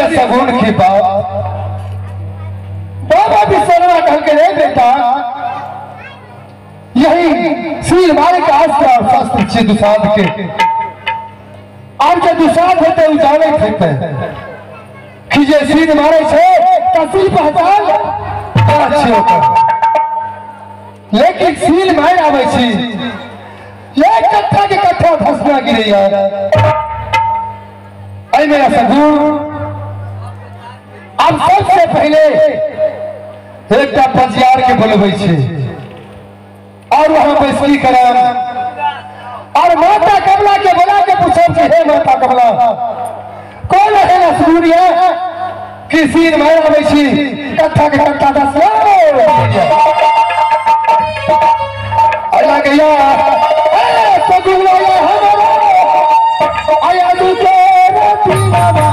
ये सगुन की बात बाबा विश्वनाथ कह के रे बेटा यही सील मारे का आस्था शास्त्र छे दुसाध के और जो दुसाध होते उजाले थे कि जे सील मारे छे तसील पहचान अच्छे होता लेकिन सील मार आवे छी एक कट्ठा के कट्ठा फसना गिरे यार आई मेरा सगुन अब सबसे पहले एक पजियार के बोलबे छे और वहां बैसकी करम और माता कमला के बोला के पूछब कि हे माता कमला कौन है ना सूर्य कि सीन मार आवे छी कट्ठा के कट्ठा दस आया गया सगुन आया हमारा आया तू तेरा दीवाना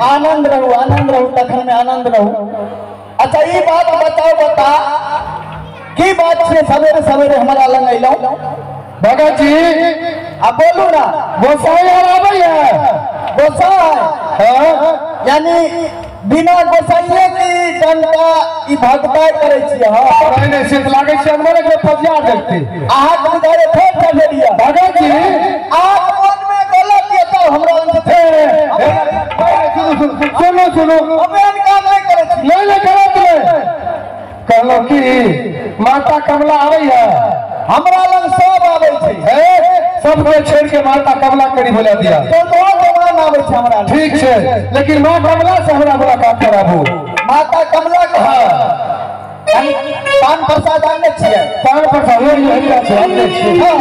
आनंद रहू तखन में आनंद रहू। अच्छा ये बात बताओ बता की बात से सवेरे सवेरे हमारा लंग अइलौ भगत जी अब बोलू ना गोसाई आवे है गोसाई यानी बिना गोसाइये की जनता ई भक्ता करे छी हां कहने से लागे छै हमरे के पजिया देखते आहा के घरे फेर चले लिया भगत जी आप मन में गलत ये तो हमरा अंत सुनो सुनो अबे काम नहीं करे छी ले करत ले कहलो कि माता कमला आवे है हमरा लग सब आवे छै सब के छेड़ के माता कमला करी बोला दिया तो बहुत जवान आवे छै हमरा ठीक छै लेकिन मां कमला से हमरा मुलाकात कराबू माता कमला के हां पान प्रसाद आने छियै पान प्रसाद यही छै आने छियै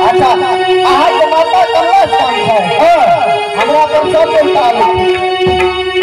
अच्छा आहा के माता कमला स्थान है हमरा पर सब बोलता है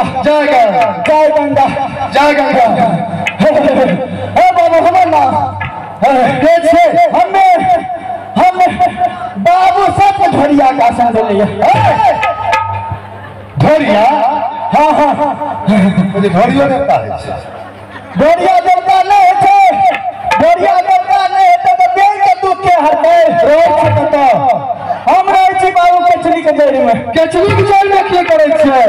गंगा जय गंगा जय गंगा जय गंगा। हे बाबू हमें ना हमने बाबू सब धड़िया का आसन दिलिए। धोरिया हाँ हाँ मुझे धोरियो देवता है धड़िया देवता नहीं है धड़िया देवता नहीं है तो देख के दुख के हरते रोज सकता हम रहे छी बाबू केचली के जेल में। केचली के जेल में की करे छे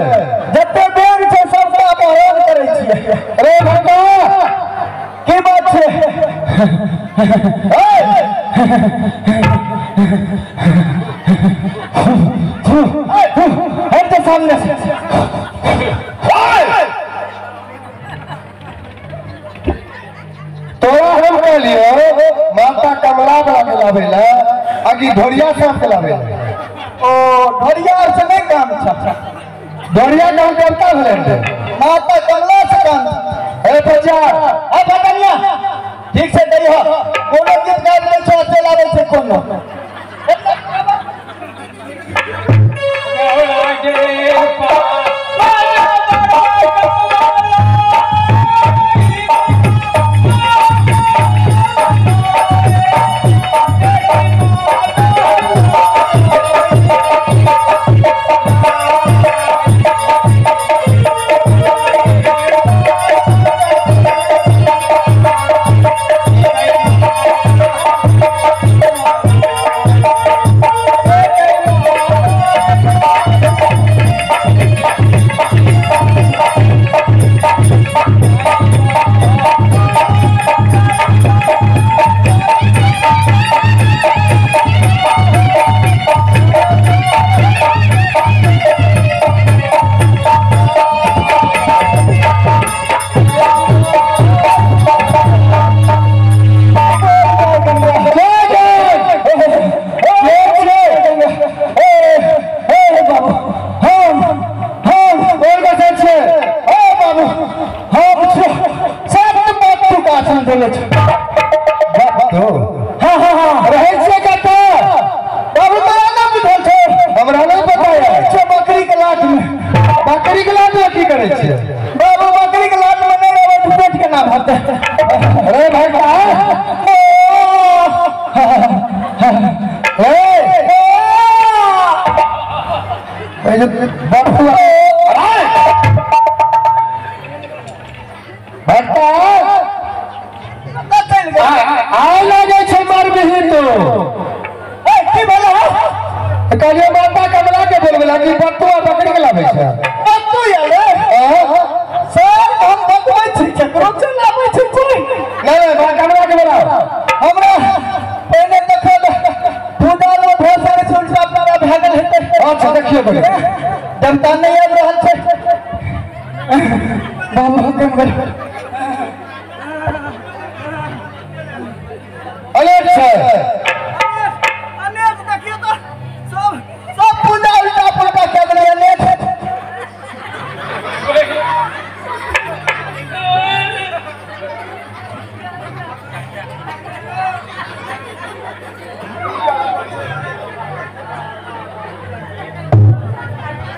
जते देर छे सबका अपहरण करे छिए। अरे भगवा की बात छे हट के सामने से तोरा हम कहलियो माता कमला बला के लावेला आगे धोरिया साफ के लावेला। ओ धड़िया से नहीं काम छा धोरिया काम करता भले माता कमला से काम ए बच्चा अब बटनिया ठीक से दई हो कोनो गीत गाबि ले छो से लावे छे कोनो माता कमला के बोलबेला कि बटुआ बकरी के लावे छे बट्टू यारे सर हम बकवाई छी केकरो से लावे छी कोई नहीं मां कमला के बोला हमरा पहले देखो पूजा लो भोसर से उल्टा अपना भागल हेते। अच्छा देखिए बोले जनता नहीं आब रहल छे बाबू के मगर अलर्ट छे अनेक देखिए तो सब पूजा उल्टा पुल्टा कर रहे हैं नेट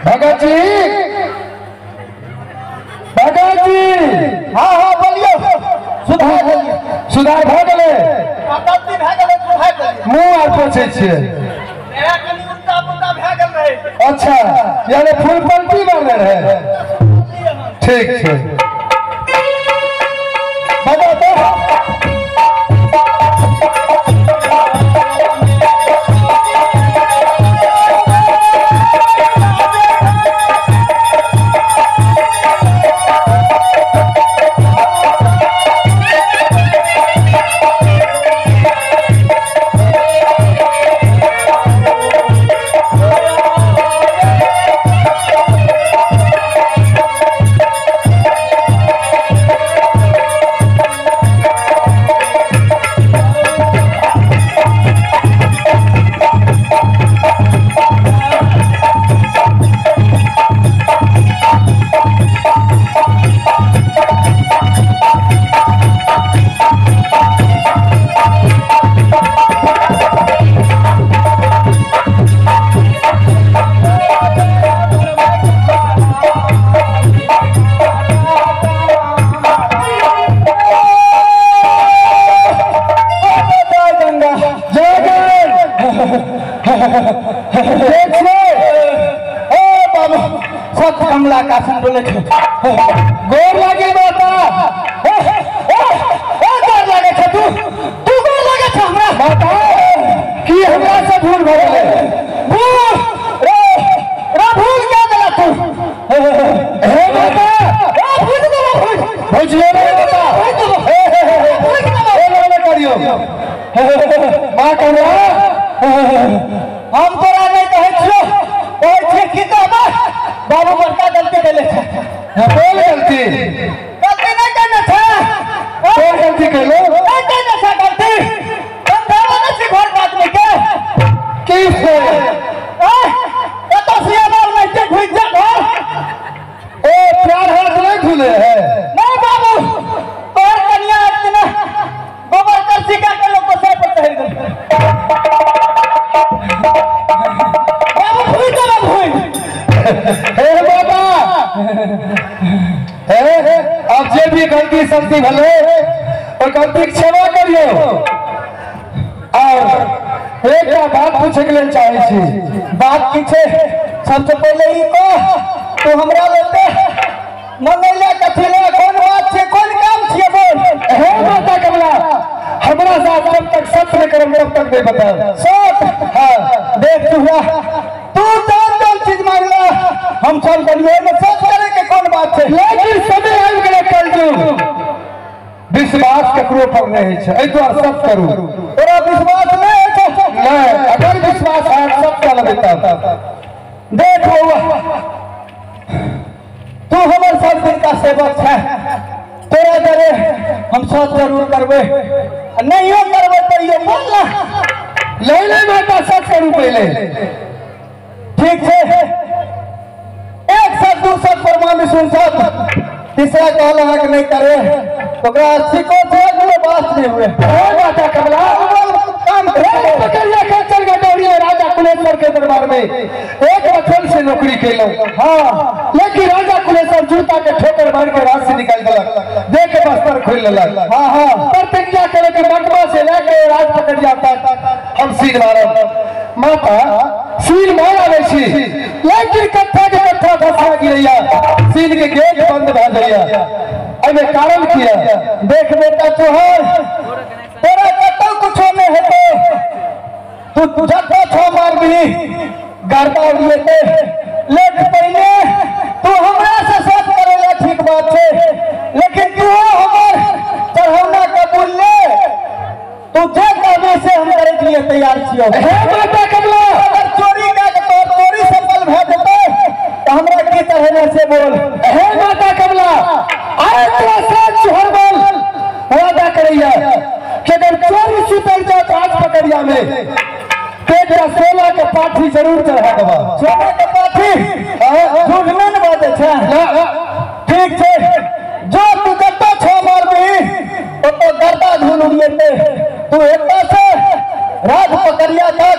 भगत जी हाँ हाँ बोलियो सुधार बोलिए सुधार भ गेले गलती भए गेलै सुधार बोलिए मुंह आर पोछे छियै नया कनी उल्टा पुल्टा भए गेल रहे। अच्छा यानी फुल पलटी मारने रहे ठीक छै बता तो सब कमला का संडोले गोर लागे माता गोर लागे छ तू गोर लागे छ हमरा माता की हमरा से भूल भ गेलै भूल रे भूल क्या देला तू हे माता भूल देला बुझले रे माता हे करियो मां कमला हम तोरा नहीं कहै छियो कहै छी की कहबा बाबू बड़का गलती केले छै कोन गलती नहीं करना था कोन गलती केलो नहीं करना था गलती हम दावा नहीं छी घर काट में के की से ए तो सिया बाबू नहीं ते खुद जा घर ए प्यार हाथ नहीं खुले है नहीं बाबू और कन्या इतना गोबर कर सिका के लोग को सर पर चढ़ गए बाबू भूल जा भूल हे बाबा हे अब जे भी गलती सलती भले और गलती क्षमा करियो और एक बात पूछे के लिए चाहे छी बात की छे सबसे पहले ई को तू हमरा लेते मंगैला कथिले कौन बात छे कौन काम छिए बोल हे माता कमला हमरा साथ जब तक सत्य न करम तब तक नहीं बता सत हां देख तू कौन चीज मांगला हम सब करिए में सच करे के कौन बात छे लेकिन समय आबि गेलै कलयुग विश्वास ककरो पर नहीं है एहि दुआरे सब करू तोरा विश्वास नहीं है नहीं अगर विश्वास है सब चल बेटा देख बउआ तू हमर सब दिन का सेवक है तोरा डरे हम सच जरूर करबे नहीं करबे तो ये बोल ना ले माता सच करू पहले ठीक है एक साथ दू साथ परमाणु सुन साथ तीसरा कहला है कि नहीं करे तो सिको थे बात नहीं हुए माता कमला काम पकड़िया के चल गए दौड़ी राजा कुलेश्वर के दरबार में एक वचन से नौकरी कैलो हाँ लेकिन राजा कुलेश्वर जूता के ठोकर मार के रात से निकाल दिलक देख के बस्तर खोल लेलक हाँ हाँ प्रतिज्ञा करे कि मकबा से लेके राज पकड़ जाता हम सीन मारब माता सीन मारा छी लेकिन कत्था के कत्था फंसा गिरैया सीन के गेट बंद भ जाइया अबे कारण किया देख बेटा तोहर तेरा कतौ कुछो नहीं हेतो तू जतो छो मार भी गर्दा उड़िएते लेट पहले तू हमरा से सब करेला ठीक बात छे लेकिन तू हमर चढ़ौना कबूल ले तू जे कहबे से हम करे के लिए तैयार छियो हे माता कमला अगर चोरी का तो चोरी सफल भ जते तो हमरा की तरह से बोल हे माता कमला आए तो सच हर बोल वादा करैया कि अगर चोरी सुतल जाए तो आज पकड़िया में तेरा 16 के पाठी जरूर चढ़ा देबा 16 के पाठी झूठ नहीं बात है ठीक है जो तू कतो छो मार भी तो गर्दा धुन उड़िएते तू एता से राज पकड़िया तक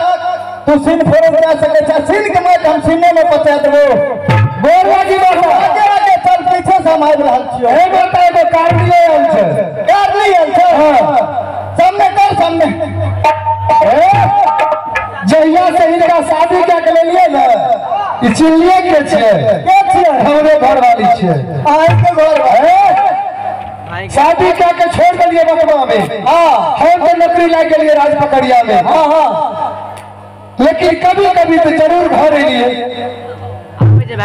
तू सिन फोड़ जा सके छ सिन के मत हम सिने में पचा देबो गोर लागी माता आगे आगे चल पीछे से हम आबि रहल छियो हे माता एगो कार लिए आयल छै कार नहीं आयल छै हां सामने कर सामने जहिया से इनका शादी क्या के लिए ना ई चिल्लिए के छै के छियै हमरे घर वाली छै आई के घर शादी क्या के छोड़ दिए मकबा में हां हम तो नौकरी लाग गेलिए राज पकड़िया में हां हां लेकिन कभी कभी तो जरूर घर एलिए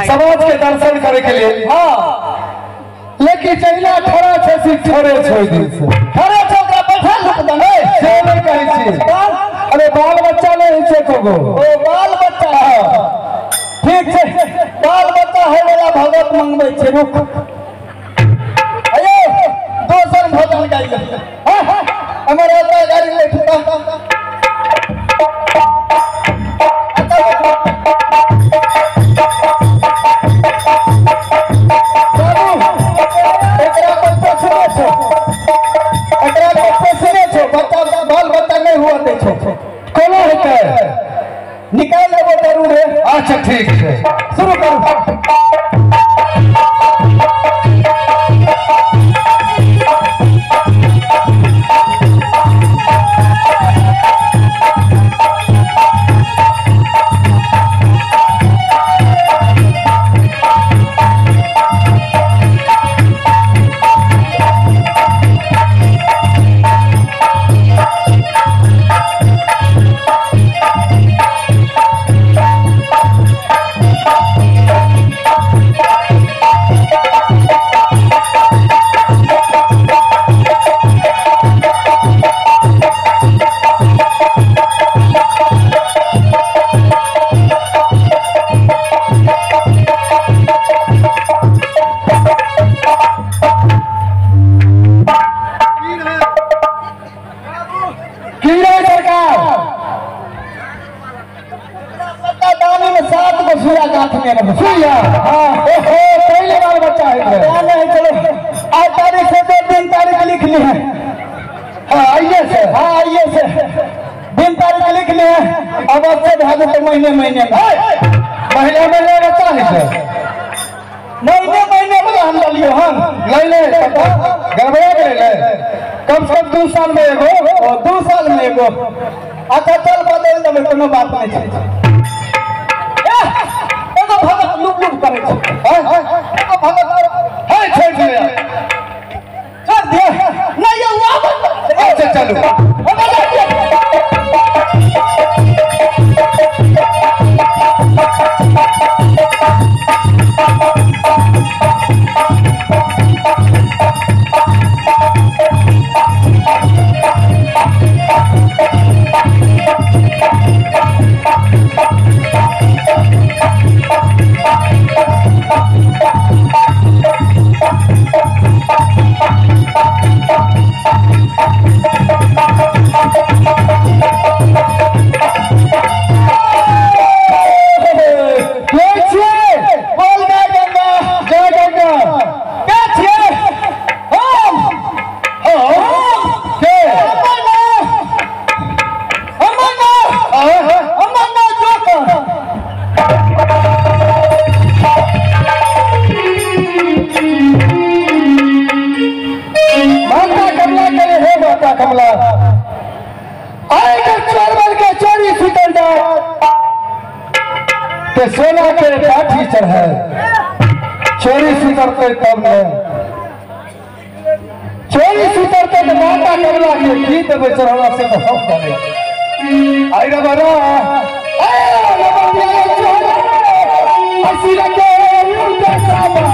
समाज के दर्शन करे के लिए हां लेकिन जहिया ठरा छै सिर्फ छोड़े छोड़ दिन से खरे छोकरा बैठा लुक दने से नहीं कहै छी अरे बाल बच्चा नहीं छै कोगो ओ बाल बच्चा ठीक छै बाल बच्चा है वाला भगत मंगबै छै रुक अयो दोसर भजन गाइए हमर ओता गाड़ी ले ठुका निकाल लेबो जरूर है अच्छा ठीक है शुरू करू सुइया हाँ ओहो पहले बार बच्चा है क्या नहीं चलो 8 तारीख से 3 तारीख लिख ली है हाँ आइए से हाँ आइए से 3 तारीख लिख ली है अब से भागो तो महीने महीना महीने बच्चा है सर महीने में हम लियो हम ले गड़बड़ा के ले कम से कम 2 साल में एगो 2 साल में एगो अच्छा चल बदल देबै कोनो बात नहीं छै एगो भगत लुक करे छै एगो भगत है छोड़ दिया छोड़ दिया नहीं ये वापस अच्छा चलो सोना के काठी चढ़े चोरी सुतरते तब न चोरी सुतरते तो माता कमला के गीत बेचरवा से तो हम जाने आई रे बड़ा हसी लगे उनके सामने